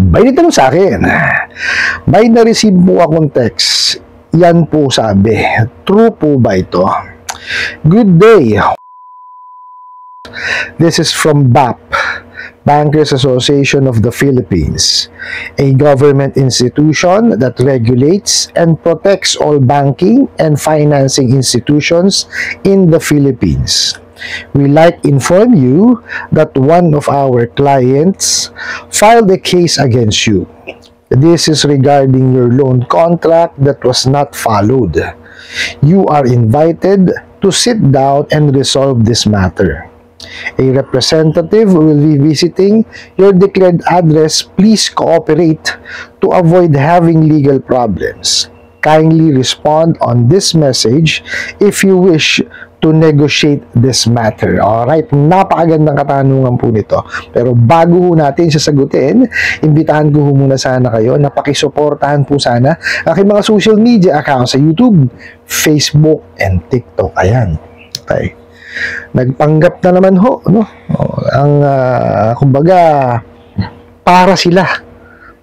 May nitanong sa akin, may na-receive po akong text. Yan po sabi. True po ba ito? Good day. This is from BAP, Bankers Association of the Philippines, a government institution that regulates and protects all banking and financing institutions in the Philippines. We like inform you that one of our clients filed a case against you. This is regarding your loan contract that was not followed. You are invited to sit down and resolve this matter. A representative will be visiting your declared address. Please cooperate to avoid having legal problems. Kindly respond on this message if you wish to negotiate this matter. Alright, napakagandang katanungan po nito. Pero bago ho natin sasagutin, imbitahan ko muna sana kayo na pakisuportahan po sana aking mga social media accounts sa YouTube, Facebook, and TikTok. Ayan. Okay. Nagpanggap na naman ho, no? Ang, kumbaga, para sila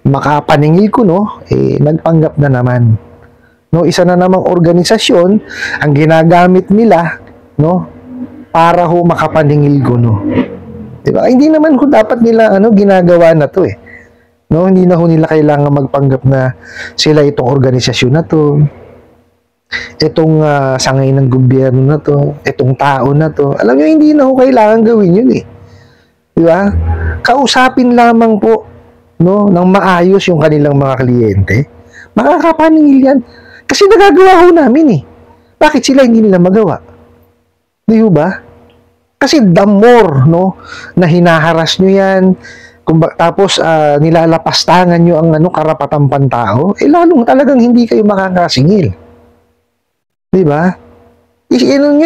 makapaningil ko, no? Nagpanggap na naman. No, isa na namang organisasyon ang ginagamit nila, no, para ho makapaningil ko, no. Diba? Hindi naman ho dapat nila ginagawa na to eh. No, hindi na ho nila kailangan magpanggap na sila itong organisasyon na to. Itong sangay ng gobyerno na to, itong tao na to. Alam niyo, hindi na ho kailangan gawin yun eh. Diba? Kausapin lamang po, no, ng maayos yung kanilang mga kliyente. Makakapaningil yan. Kasi nagagawa ho namin eh. Bakit sila hindi nila magawa? Di ba? Kasi the more, no, na hinaharas nyo yan, tapos nilalapastangan nyo ang karapatang pantao, lalong talagang hindi kayo makakasingil. Di ba?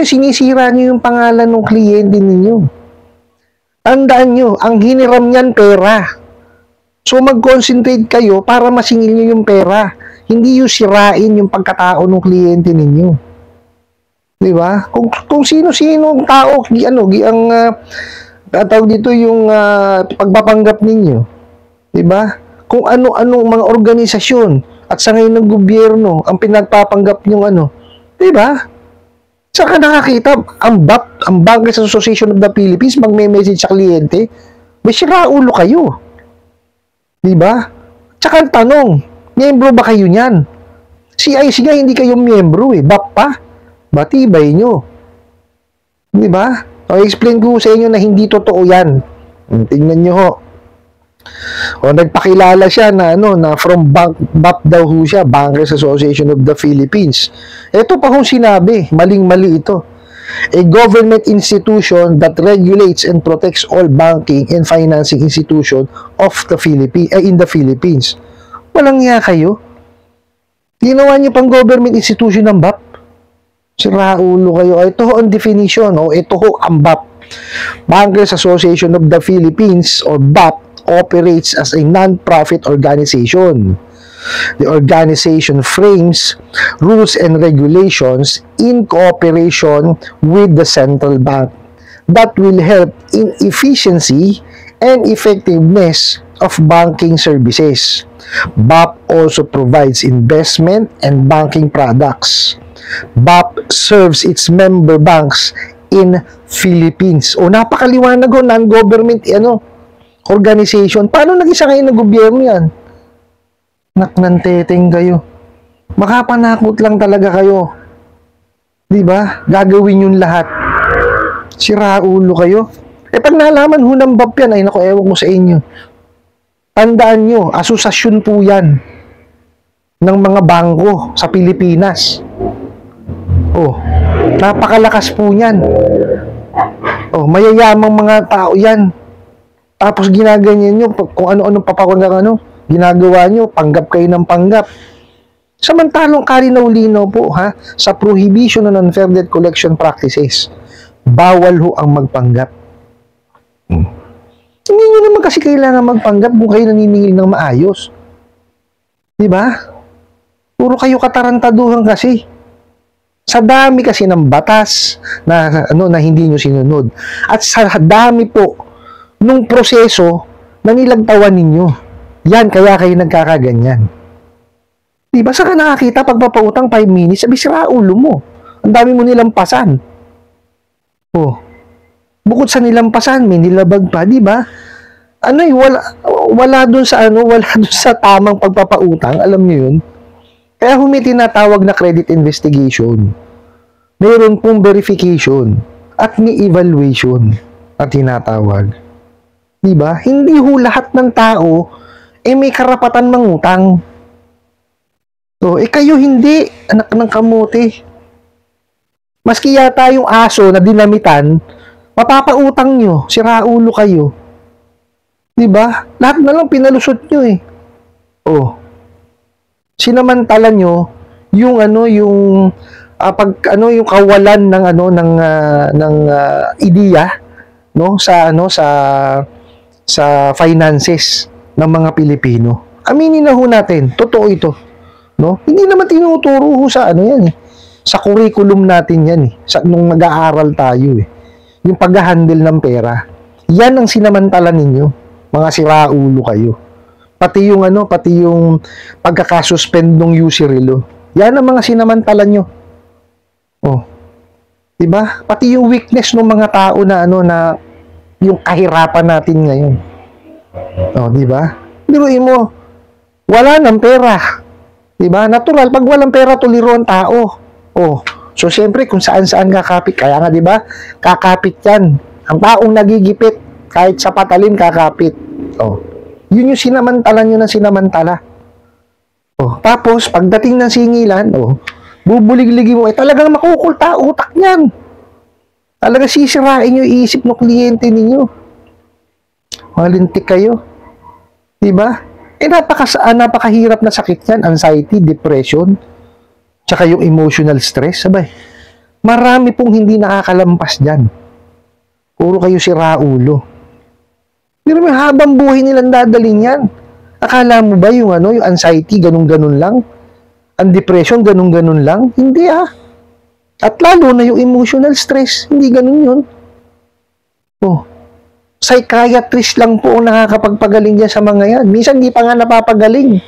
Sinisira nyo yung pangalan ng kliyente ninyo. Tandaan nyo, ang hiniram niyan pera. So mag-concentrate kayo para masingil nyo yung pera. Hindi yung sirain yung pagkatao ng kliyente ninyo. Di ba? Kung sino-sino ang tao, ang tawag dito yung pagpapanggap ninyo. Di ba? Kung ano-anong mga organisasyon at sa ngayon ng gobyerno ang pinagpapanggap yung di ba? Saka nakakita, ang BAP, ang Bankers Association of the Philippines, magme-message sa kliyente, may siraulo kayo. Di ba? Tsaka ang tanong, miyembro ba kayo niyan? CIC nga, hindi kayo miyembro eh. BAP pa. Batibay nyo. Di ba? O, explain ko sa inyo na hindi totoo yan. Tingnan nyo ho. O, nagpakilala siya na na from BAP daw ho siya, Bankers Association of the Philippines. Ito pa hong sinabi, maling-mali ito. A government institution that regulates and protects all banking and financing institution of the in the Philippines. Walang niya kayo. Ginawa niyo pang government institution ng BAP. Siraulo kayo. Ito ho ang definition. Ito ho ang BAP. Bankers Association of the Philippines or BAP operates as a non-profit organization. The organization frames rules and regulations in cooperation with the central bank that will help in efficiency and effectiveness of banking services. BAP also provides investment and banking products. BAP serves its member banks in Philippines. Napakaliwanag ho, non-government organization. Paano nag-isa kayo ng gobyerno yan? Naknanteteng kayo. Makapanakot lang talaga kayo. Di ba? Gagawin yung lahat. Siraulo kayo. Pag nalaman ho ng BAP yan, ay naku, ewan ko sa inyo. Tandaan nyo, asosasyon po yan ng mga bangko sa Pilipinas. Napakalakas po yan. Mayayamang mga tao yan. Tapos ginaganyan nyo, kung ano-anong papakungang ginagawa nyo, panggap kayo ng panggap. Samantalong kalinaw-linaw po sa prohibition ng unfair debt collection practices. Bawal ho ang magpanggap. Hindi nyo naman kasi kailangan magpanggap kung kayo naniningil ng maayos. Diba? Puro kayo katarantaduhan kasi. Sa dami kasi ng batas na hindi nyo sinunod. At sa dami po nung proseso na nilagtawan ninyo. Yan, kaya kayo nagkakaganyan. Diba, saan ka nakakita pagpapautang 5 minutes? Sabi, sira ulo mo. Ang dami mo nilampasan. Oh. Bukod sa nilampasan, may nilabag pa, diba? Ano eh, wala dun sa tamang pagpapautang, alam niyo yun? Kaya may tinatawag na credit investigation. Mayroon pong verification at may evaluation na tinatawag. Diba? Hindi ho lahat ng tao may karapatan mangutang. So, kayo hindi, anak ng kamote. Maski yata yung aso na dinamitan, mapapautang nyo, siraulo kayo. Diba? Lahat na lang pinalusot nyo eh. Oh. Sinamantala nyo yung yung kawalan ng ideya no sa finances ng mga Pilipino. Aminin na ho natin, totoo ito, no? Hindi naman tinuturo ho sa yan eh. Sa curriculum natin yan eh. Nung nag-aaral tayo eh. Yung pag-handle ng pera. Yan ang sinamantala ninyo. Mga siraulo kayo. Pati yung pagkakasuspend ng usury law. Yan ang mga sinamantala nyo. Oh. Diba? Pati yung weakness ng mga tao na na yung kahirapan natin ngayon. Oh, diba? Biruin mo, wala nang pera. Diba? Natural, pag walang pera, tuliro ang tao. Oh. So, siyempre, kung saan-saan kakapit. Kaya nga, diba? Kakapit yan. Ang taong nagigipit, kahit sa patalim, kakapit. Oh. Yun yung sinamantala nyo ng sinamantala. Oh. Tapos, pagdating ng singilan, bubulig-ligi mo, talagang makukulta utak niyan. Talagang sisirain nyo iisip ng kliyente ninyo. Malintik kayo. Diba? Napakahirap na sakit yan. Anxiety, depression, tsaka yung emotional stress. Sabay, marami pong hindi nakakalampas dyan. Puro kayo siraulo. Pero may habang buhay nilang dadalhin yan. Akala mo ba yung yung anxiety, ganun-ganun lang? Ang depression, ganun-ganun lang? Hindi At lalo na yung emotional stress, hindi ganun yun. Oh, psychiatrist lang po ang nakakapagpagaling dyan sa mga yan. Minsan hindi pa nga napapagaling.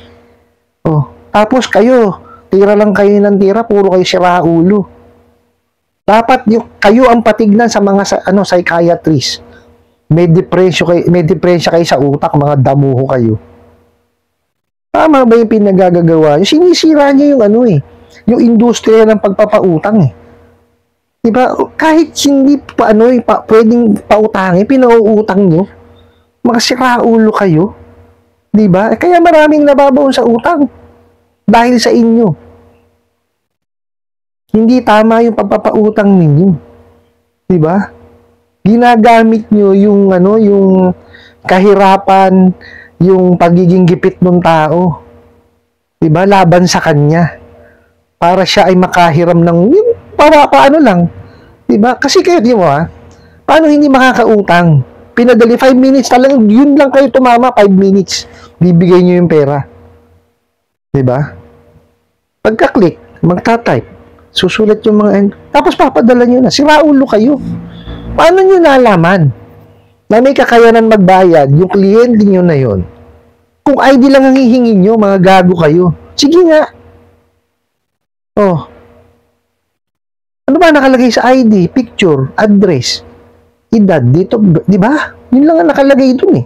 Oh, tapos kayo, tira lang kayo ng tira, puro kayo siraulo. Dapat kayo ang patignan sa mga psychiatrist. May depresya kayo sa utak, mga damuho kayo. Tama ba yung pinagagagawa nyo? Sinisira nyo yung yung industriya ng pagpapautang eh. Diba? Kahit hindi pwedeng pautangin, pinauutang nyo. Mga siraulo kayo. Diba? Kaya maraming nababaon sa utang. Dahil sa inyo. Hindi tama yung pagpapautang ninyo. Diba? Ginagamit nyo yung yung kahirapan, yung pagiging gipit ng tao. Diba? Laban sa kanya. Para siya ay makahiram ng paano lang. Diba? Kasi kayo, di mo paano hindi makakautang? Pinadali 5 minutes talaga, yun lang kayo tumama, 5 minutes. Bibigay nyo yung pera. Diba? Pagka-click, magta-type, susulat yung mga tapos papadala nyo na. Siraulo kayo. Paano nyo nalaman na may kakayanan magbayad yung kliyente nyo na yon? Kung ID lang ang hihingin nyo, mga gago kayo. Sige nga. Oh. Ano ba nakalagay sa ID? Picture, address, edad, dito, di ba? Yun lang ang nakalagay dun eh.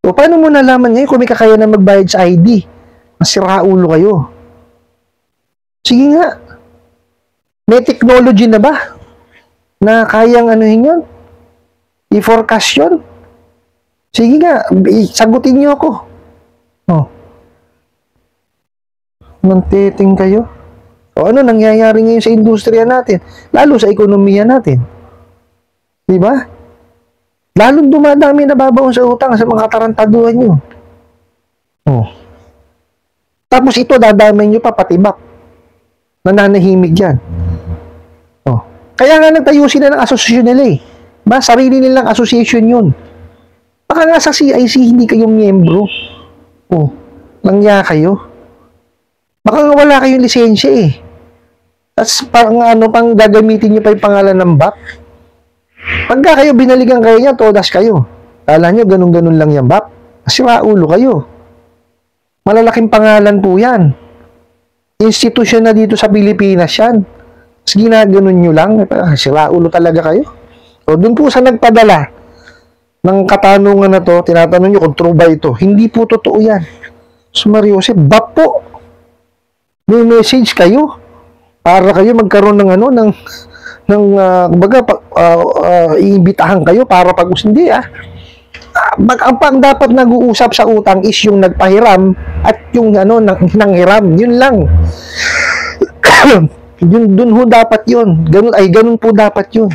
So, paano mo nalaman ngayon kung may kakayanan magbayad sa ID? Masiraulo kayo. Sige nga. May technology na ba? Na kayang yun? I-forecast yun? Sige nga, sagutin niyo ako. Oh. Mantiting kayo. O ano nangyayari ngayon sa industriya natin? Lalo sa ekonomiya natin. Diba? Lalong dumadami na babaon sa utang sa mga katarantaduhan nyo. Oh. Tapos ito, dadamay nyo pa patibak. Nananahimig yan. Oh. Kaya nga nagtayo sila ng asosasyon nila eh. Ba, sarili nilang association yun. Baka nga sa CIC, hindi kayong miyembro. Oh. Langya kayo. Baka nga wala kayong lisensya eh. Tapos pang gagamitin nyo pa yung pangalan ng BAC. Pagka kayo binaligan kayo niya, todas kayo. Kala nyo, ganun-ganun lang yan, BAP? Sira ulo kayo. Malalaking pangalan po yan. Institusyon na dito sa Pilipinas yan. Mas ginaganon nyo lang. Sira ulo talaga kayo. O, dun po sa nagpadala ng katanungan na to, tinatanong nyo kung true ba ito. Hindi po totoo yan. So, Mario Jose, BAP po. May message kayo para kayo magkaroon ng kumbaga, iimbitahan kayo para hindi ang dapat nag-uusap sa utang is yung nagpahiram at yung nanghiram, yun lang. Dun ho dapat yun. Ganun po dapat yun.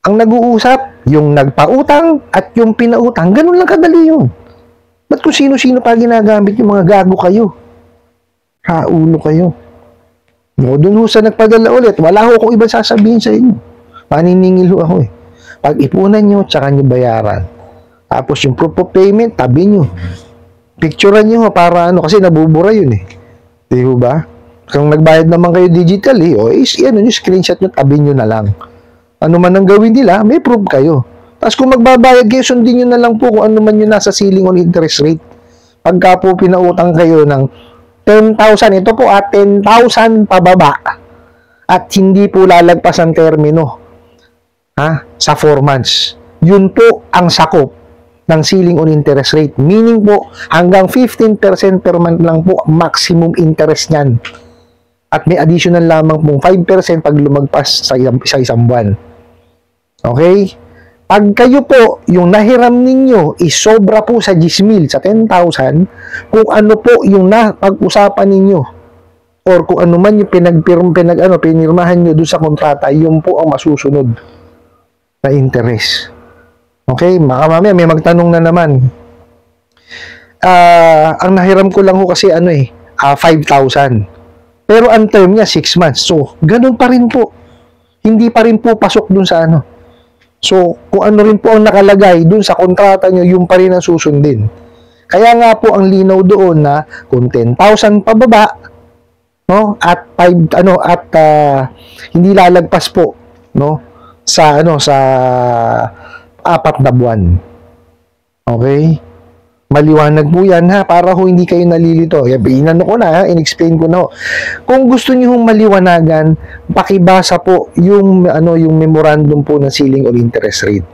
Ang nag-uusap, yung nagpautang at yung pinautang, ganun lang kadali yun. Ba't kung sino-sino pa ginagamit yung mga gago kayo? Ulo kayo. No, dun ho sa nagpadala ulit, wala ho akong ibang sasabihin sa inyo. Paniningil ho ako eh. Pag-ipunan nyo, tsaka nyo bayaran. Tapos yung proof of payment, tabi nyo. Picturean nyo para kasi nabubura yun eh. Di ba? Kung nagbayad naman kayo digitally, screenshot nyo, tabi nyo na lang. Ano man ang gawin nila, may proof kayo. Tapos kung magbabayad kayo, sundin nyo na lang po kung ano man yung nasa ceiling on interest rate. Pagka po pinautang kayo ng 10,000, ito po 10,000 pababa. At hindi po lalagpas ang termino sa 4 months. Yun po ang sakop ng ceiling on interest rate. Meaning po, hanggang 15% per month lang po maximum interest niyan. At may additional lamang pong 5% pag lumagpas sa isang buwan. Okay? Pag kayo po, yung nahiram ninyo is sobra po sa 10,000, sa 10,000, kung ano po yung napag-usapan ninyo or kung ano man yung pinirmahan nyo doon sa kontrata, yun po ang masusunod na interest. Okay, mamaya may magtanong na naman. Ang nahiram ko lang ho kasi 5,000. Pero ang term niya 6 months. So, ganun pa rin po. Hindi pa rin po pasok dun sa So, kung ano rin po ang nakalagay dun sa kontrata nyo, yung pa rin ang susundin. Kaya nga po ang linaw doon na kung 10,000 pababa, no, at hindi lalagpas po, no, sa 4 na buwan. Okay? Maliwanag po yan para hindi kayo nalilito. Inano ko na, in-explain ko na. Kung gusto niyo hong maliwanagan, pakibasa po yung memorandum po ng ceiling on interest rate.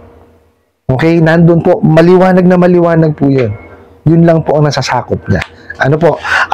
Okay? Nandun po, maliwanag na maliwanag po yun. Yun lang po ang nasasakop niya.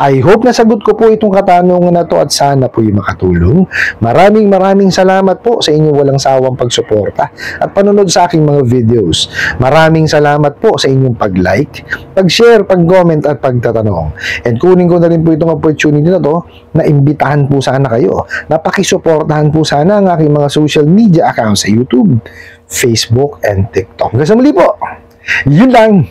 I hope nasagot ko po itong katanungan na to at sana po yung makatulong. Maraming salamat po sa inyong walang sawang pagsuporta at panonood sa aking mga videos. Maraming salamat po sa inyong pag-like, pag-share, pag-comment at pagtatanong. And kunin ko na rin po itong opportunity na to na imbitahan po sana kayo na pakisuportahan po sana ang aking mga social media accounts sa YouTube, Facebook, and TikTok. Hanggang sa muli po. Yun lang.